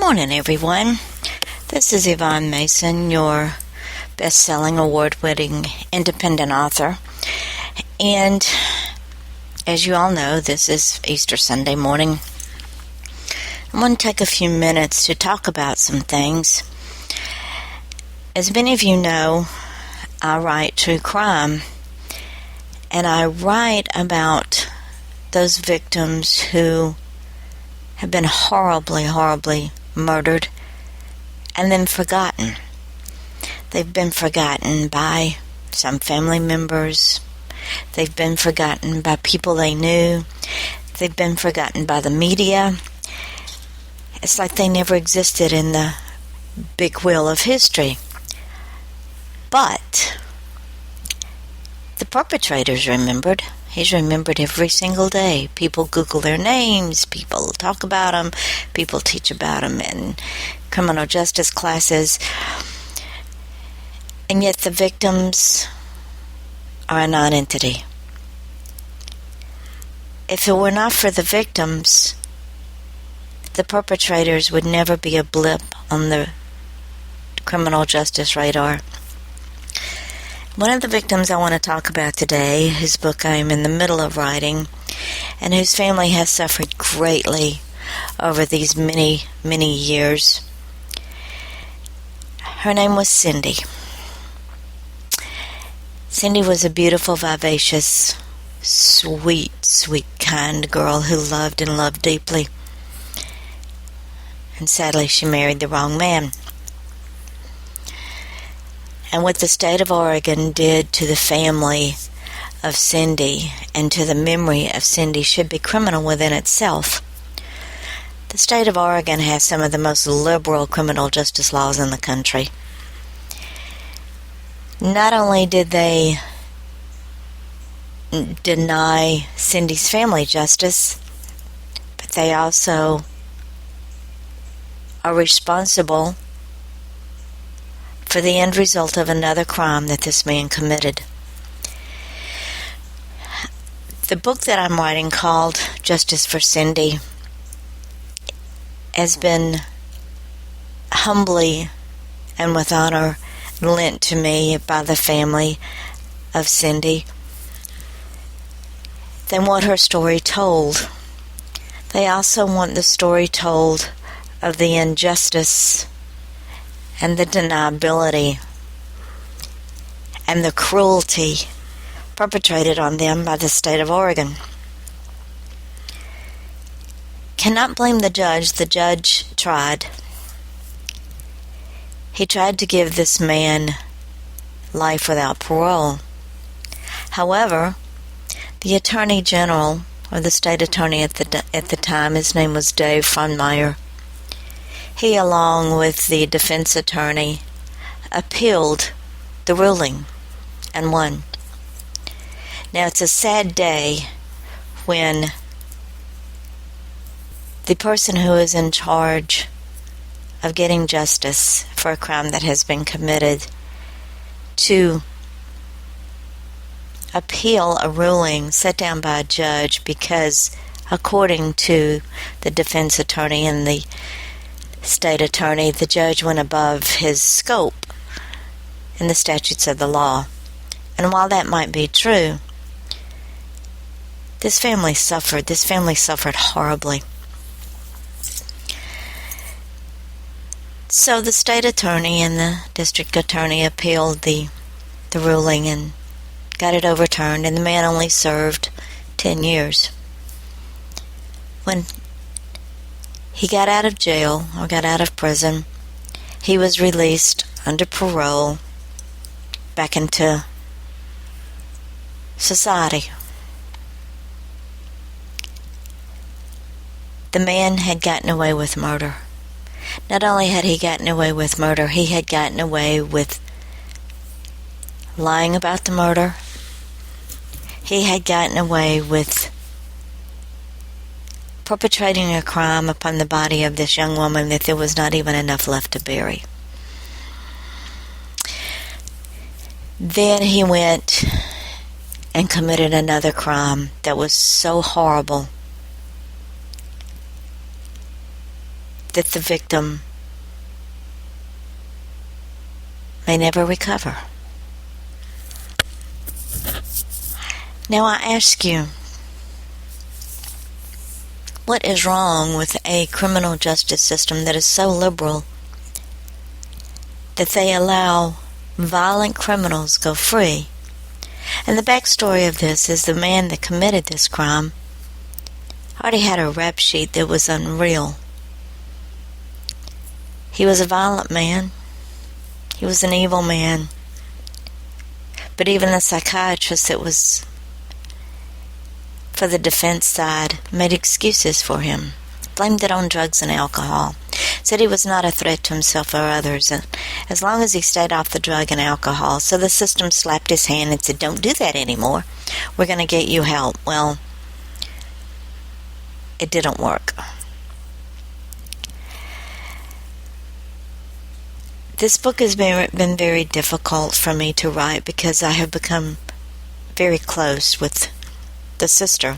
morning, everyone. This is Yvonne Mason, your best-selling, award-winning independent author. And as you all know, this is Easter Sunday morning. I want to take a few minutes to talk about some things. As many of you know, I write true crime, and I write about those victims who have been horribly murdered and then forgotten. They've been forgotten by some family members. They've been forgotten by people they knew. They've been forgotten by the media. It's like they never existed in the big wheel of history. But the perpetrator's remembered. He's remembered every single day. People Google their names. People talk about them. People teach about them in criminal justice classes. And yet the victims are a non-entity. If it were not for the victims, the perpetrators would never be a blip on the criminal justice radar. One of the victims I want to talk about today, whose book I am in the middle of writing, and whose family has suffered greatly over these many years. Her name was Cindy. Cindy was a beautiful, vivacious, sweet, kind girl who loved and loved deeply. And sadly, she married the wrong man. And what the state of Oregon did to the family of Cindy and to the memory of Cindy should be criminal within itself. The state of Oregon has some of the most liberal criminal justice laws in the country. Not only did they deny Cindy's family justice, but they also are responsible for the end result of another crime that this man committed. The book that I'm writing, called Justice for Cindy, has been humbly and with honor lent to me by the family of Cindy. They want her story told. They also want the story told of the injustice and the deniability and the cruelty perpetrated on them by the state of Oregon. Cannot blame the judge. The judge tried. He tried to give this man life without parole. However, the Attorney General, or the state attorney at the time, his name was Dave Frontmeyer, he, along with the defense attorney, appealed the ruling and won. Now, it's a sad day when the person who is in charge of getting justice for a crime that has been committed to appeal a ruling set down by a judge because, according to the defense attorney and the state attorney, the judge went above his scope in the statutes of the law. And while that might be true, this family suffered. This family suffered horribly. So the state attorney and the district attorney appealed the ruling and got it overturned, and the man only served 10 years. When he got out of jail, or got out of prison, he was released under parole back into society. The man had gotten away with murder. Not only had he gotten away with murder, he had gotten away with lying about the murder. He had gotten away with perpetrating a crime upon the body of this young woman that there was not even enough left to bury. Then he went and committed another crime that was so horrible that the victim may never recover. Now I ask you, what is wrong with a criminal justice system that is so liberal that they allow violent criminals go free? And the backstory of this is the man that committed this crime already had a rap sheet that was unreal. He was a violent man. He was an evil man. But even the psychiatrist that was for the defense side made excuses for him, blamed it on drugs and alcohol, said he was not a threat to himself or others, and as long as he stayed off the drug and alcohol. So the system slapped his hand and said, don't do that anymore. We're going to get you help. Well, it didn't work. This book has been very difficult for me to write because I have become very close with the sister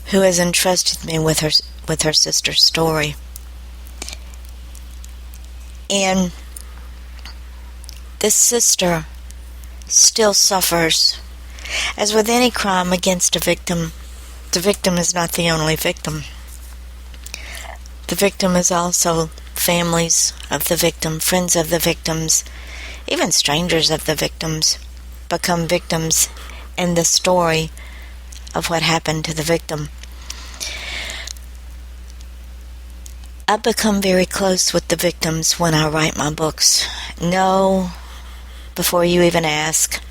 who has entrusted me with her sister's story. And this sister still suffers. As with any crime against a victim, the victim is not the only victim. The victim is also families of the victim, friends of the victims, even strangers of the victims become victims in the story of what happened to the victim. I become very close with the victims when I write my books. No, before you even ask,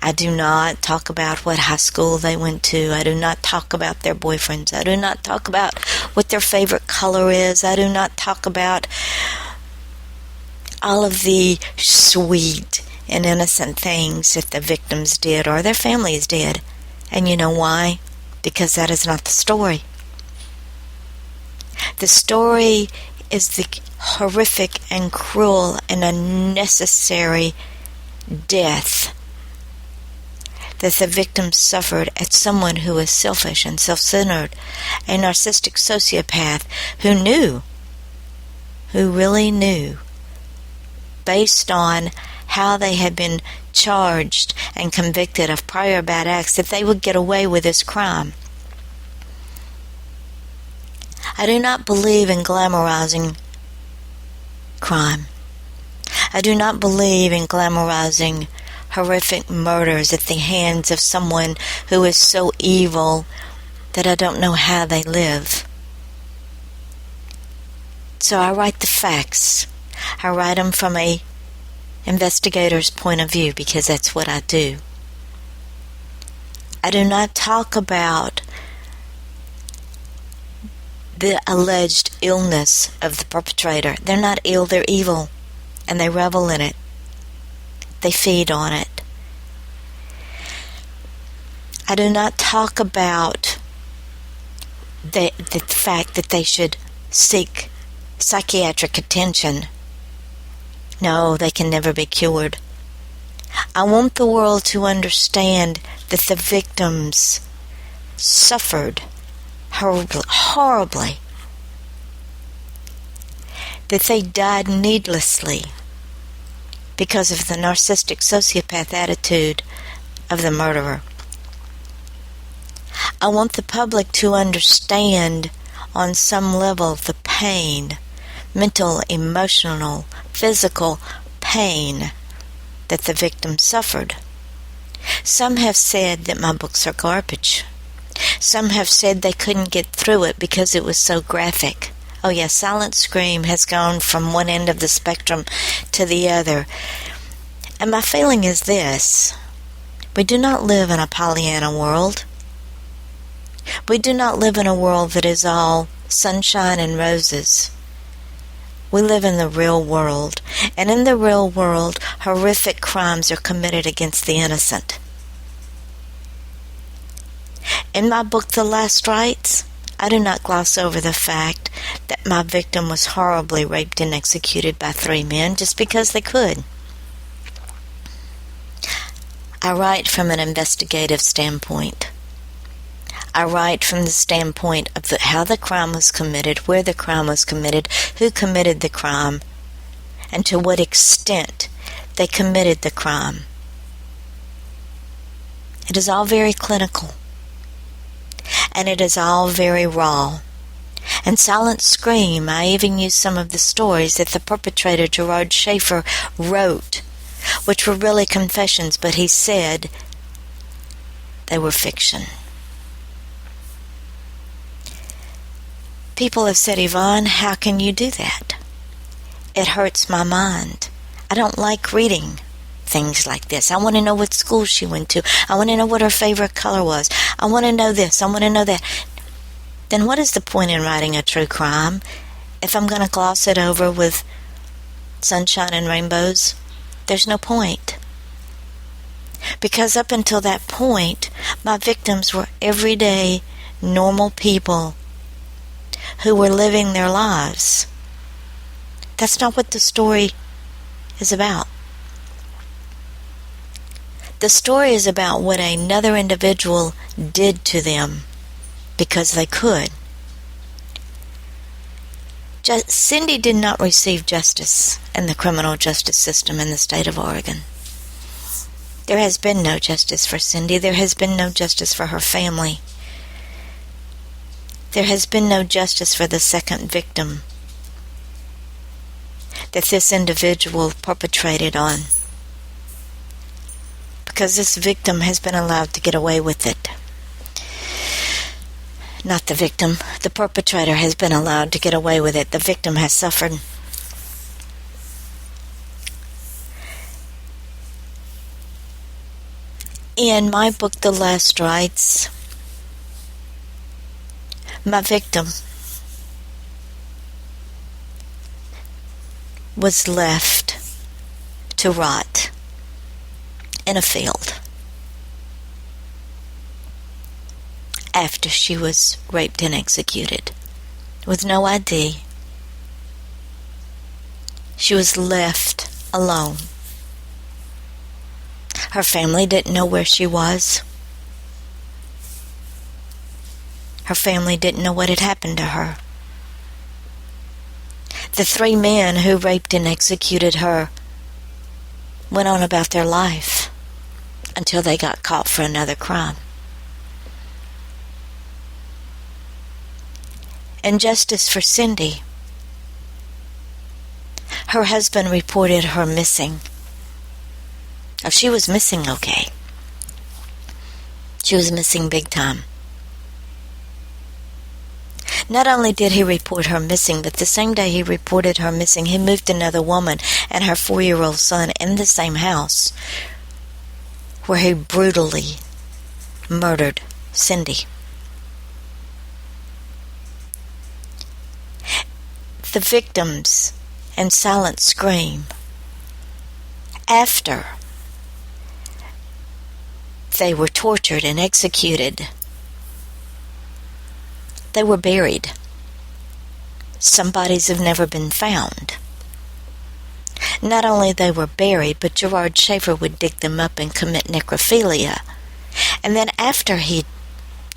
I do not talk about what high school they went to. I do not talk about their boyfriends. I do not talk about what their favorite color is. I do not talk about all of the sweet and innocent things that the victims did or their families did. And you know why? Because that is not the story. The story is the horrific and cruel and unnecessary death that the victim suffered at someone who was selfish and self-centered, a narcissistic sociopath who really knew, based on how they had been charged and convicted of prior bad acts, that they would get away with this crime. I do not believe in glamorizing crime. I do not believe in glamorizing horrific murders at the hands of someone who is so evil that I don't know how they live. So I write the facts. I write them from a investigator's point of view because that's what I do. I do not talk about the alleged illness of the perpetrator. They're not ill, they're evil, and they revel in it. They feed on it. I do not talk about the fact that they should seek psychiatric attention. No, they can never be cured. I want the world to understand that the victims suffered horribly, that they died needlessly because of the narcissistic sociopath attitude of the murderer. I want the public to understand on some level the pain, mental, emotional, physical pain that the victim suffered. Some have said that my books are garbage. Some have said they couldn't get through it because it was so graphic. Oh yeah, Silent Scream has gone from one end of the spectrum to the other. And my feeling is this: we do not live in a Pollyanna world. We do not live in a world that is all sunshine and roses. We live in the real world, and in the real world, horrific crimes are committed against the innocent. In my book, The Last Rites, I do not gloss over the fact that my victim was horribly raped and executed by 3 men just because they could. I write from an investigative standpoint. I write from the standpoint of how the crime was committed, where the crime was committed, who committed the crime, and to what extent they committed the crime. It is all very clinical, and it is all very raw. In Silent Scream, I even used some of the stories that the perpetrator, Gerard Schaefer, wrote, which were really confessions, but he said they were fiction. People have said, Yvonne, how can you do that? It hurts my mind. I don't like reading things like this. I want to know what school she went to. I want to know what her favorite color was. I want to know this. I want to know that. Then what is the point in writing a true crime if I'm going to gloss it over with sunshine and rainbows? There's no point. Because up until that point, my victims were everyday, normal people who were living their lives. That's not what the story is about. The story is about what another individual did to them because they could. Cindy did not receive justice in the criminal justice system in the state of Oregon. There has been no justice for Cindy. There has been no justice for her family. There has been no justice for the second victim that this individual perpetrated on, because this victim has been allowed to get away with it. Not the victim. The perpetrator has been allowed to get away with it. The victim has suffered. In my book, The Last Rites, my victim was left to rot in a field after she was raped and executed with no ID. She was left alone. Her family didn't know where she was. Her family didn't know what had happened to her. The three men who raped and executed her went on about their life until they got caught for another crime. And justice for Cindy. Her husband reported her missing. Oh, she was missing, okay. She was missing big time. Not only did he report her missing, but the same day he reported her missing, he moved another woman and her 4-year-old son in the same house where he brutally murdered Cindy. The victims in Silent Scream, after they were tortured and executed, they were buried. Some bodies have never been found. Not only they were buried, but Gerard Schaefer would dig them up and commit necrophilia. And then after he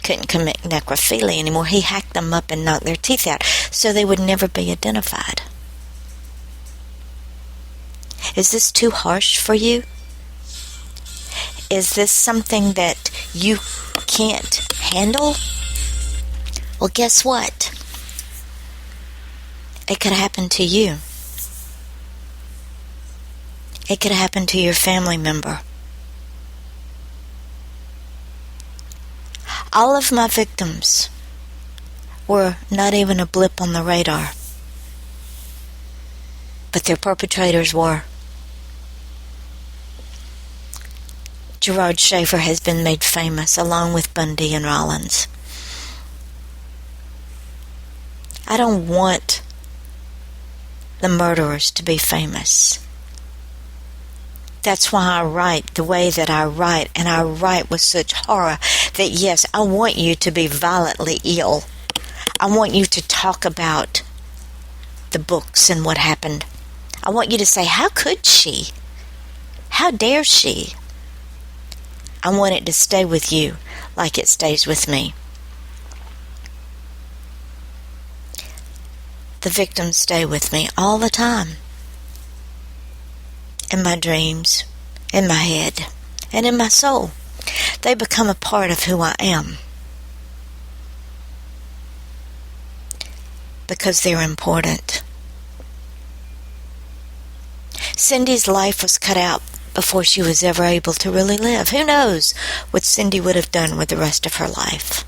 couldn't commit necrophilia anymore, he hacked them up and knocked their teeth out so they would never be identified. Is this too harsh for you? Is this something that you can't handle? Well, guess what? It could happen to you. It could happen to your family member. All of my victims were not even a blip on the radar, but their perpetrators were. Gerard Schaefer has been made famous along with Bundy and Rollins. I don't want the murderers to be famous. That's why I write the way that I write, and I write with such horror that, yes, I want you to be violently ill. I want you to talk about the books and what happened. I want you to say, how could she? How dare she? I want it to stay with you like it stays with me. The victims stay with me all the time. In my dreams, in my head, and in my soul. They become a part of who I am. Because they're important. Cindy's life was cut out before she was ever able to really live. Who knows what Cindy would have done with the rest of her life?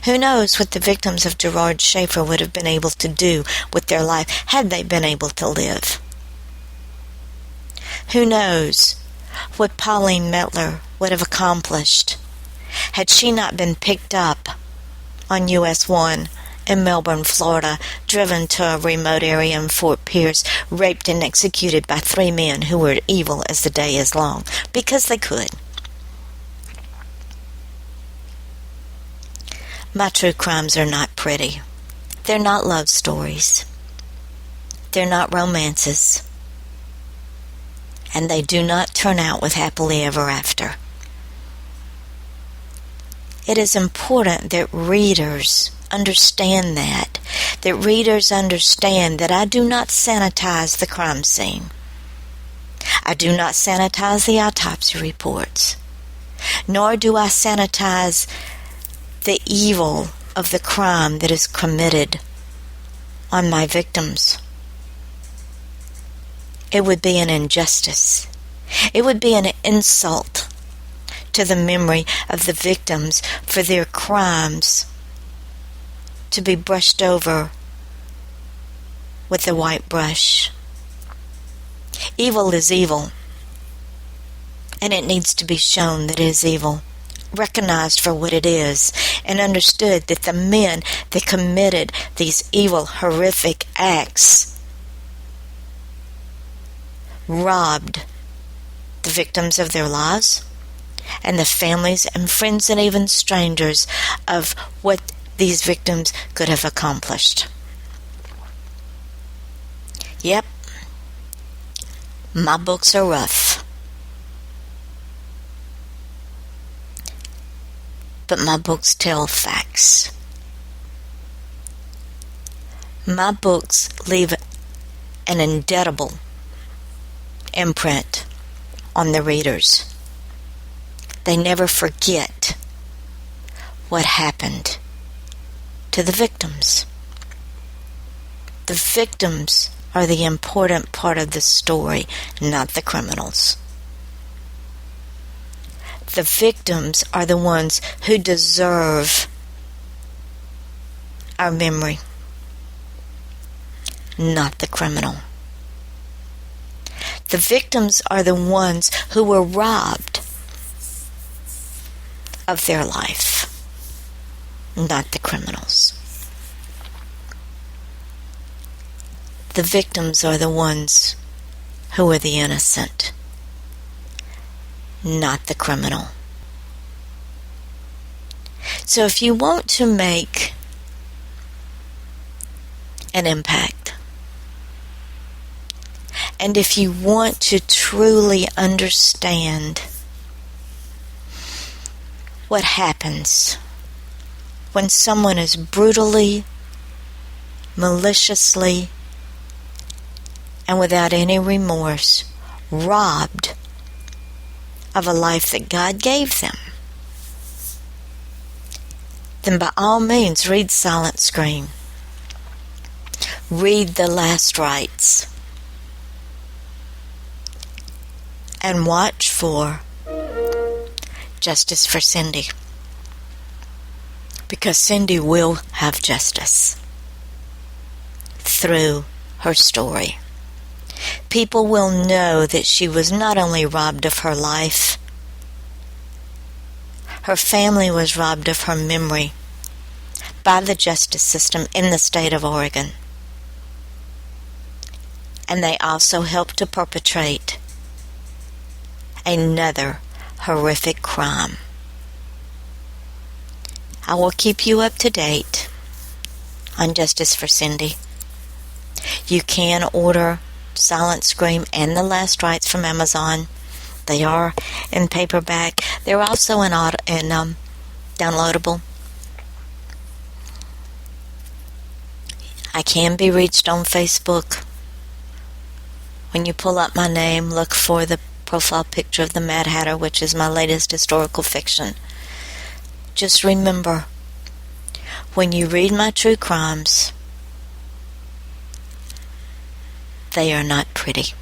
Who knows what the victims of Gerard Schaefer would have been able to do with their life had they been able to live? Who knows what Pauline Mettler would have accomplished had she not been picked up on US 1 in Melbourne, Florida, driven to a remote area in Fort Pierce, raped and executed by 3 men who were evil as the day is long, because they could. My true crimes are not pretty. They're not love stories. They're not romances. And they do not turn out with happily ever after. It is important that readers understand that readers understand that I do not sanitize the crime scene. I do not sanitize the autopsy reports, nor do I sanitize the evil of the crime that is committed on my victims. It would be an injustice. It would be an insult to the memory of the victims for their crimes to be brushed over with a white brush. Evil is evil, and it needs to be shown that it is evil, recognized for what it is, and understood that the men that committed these evil, horrific acts robbed the victims of their lives and the families and friends and even strangers of what these victims could have accomplished. Yep, my books are rough, but my books tell facts. My books leave an indelible imprint on the readers. They never forget what happened to the victims. The victims are the important part of the story, not the criminals. The victims are the ones who deserve our memory, not the criminal. The victims are the ones who were robbed of their life, not the criminals. The victims are the ones who are the innocent, not the criminal. So if you want to make an impact, and if you want to truly understand what happens when someone is brutally, maliciously, and without any remorse robbed of a life that God gave them, then by all means read Silent Scream. Read The Last Rites. And watch for justice for Cindy. Because Cindy will have justice through her story. People will know that she was not only robbed of her life, her family was robbed of her memory by the justice system in the state of Oregon. And they also helped to perpetrate another horrific crime. I will keep you up to date on Justice for Cindy. You can order Silent Scream and The Last Rites from Amazon. They are in paperback. They're also in downloadable. I can be reached on Facebook. When you pull up my name, look for the profile picture of the Mad Hatter, which is my latest historical fiction. Just remember, when you read my true crimes, they are not pretty.